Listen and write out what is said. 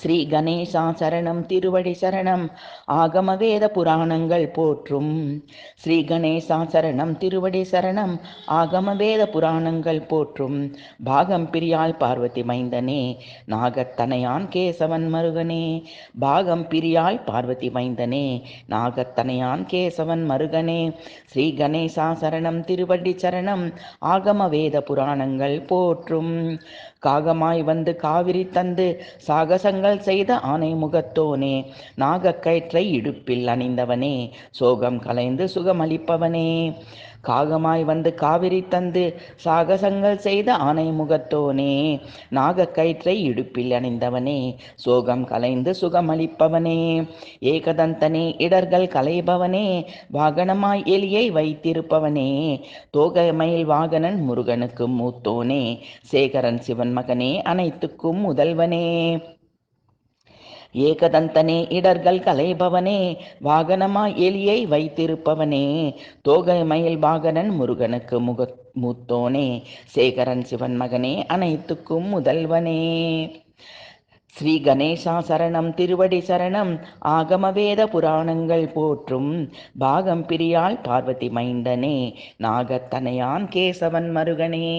ஸ்ரீ கணேசா சரணம் திருவடி சரணம் ஆகம வேத புராணங்கள் போற்றும். ஸ்ரீ கணேசா சரணம் திருவடி சரணம் ஆகம வேத புராணங்கள் போற்றும். பாகம் பிரியாள் பார்வதி மைந்தனே நாகத்தனையான் கேசவன் மருகனே. பாகம் பிரியாள் பார்வதி மைந்தனே நாகத்தனையான் கேசவன் மருகனே. ஸ்ரீ கணேசா சரணம் திருவடி சரணம் ஆகம வேத புராணங்கள் போற்றும். காகமாய் வந்து காவிரி தந்து சாகசங்கள் செய்த ஆனை முகத்தோனே, நாகக்கயிற்றை இடுப்பில் அணிந்தவனே, சோகம் கலைந்து சுகமளிப்பவனே. காகமாய் வந்து காவிரி தந்து சாகசங்கள் செய்த ஆனை முகத்தோனே, நாகக்கயிற்றை இடுப்பில் அணிந்தவனே, சோகம் கலைந்து சுகமளிப்பவனே. ஏகதந்தனே இடர்கள் களைபவனே, வாகனமாய் எலியை வைத்திருப்பவனே, தோகைமயில் வாகனன் முருகனுக்கு மூத்தோனே, சேகரன் சிவன் மகனே அனைத்துக்கும் முதல்வனே. ஏகதந்தனே இடர்கள் களைபவனே, வாகனமாய் எலியை வைத்திருப்பவனே, தோகை மயில் வாகனன் முருகனுக்கு மூத்தோனே, சேகரன் சிவன் மகனே அனைத்துக்கும் முதல்வனே. ஸ்ரீ கணேசா சரணம் திருவடி சரணம் ஆகம வேத புராணங்கள் போற்றும். பாகம் பிரியாள் பார்வதி மைந்தனே நாகத்தனையான் கேசவன் மருகனே.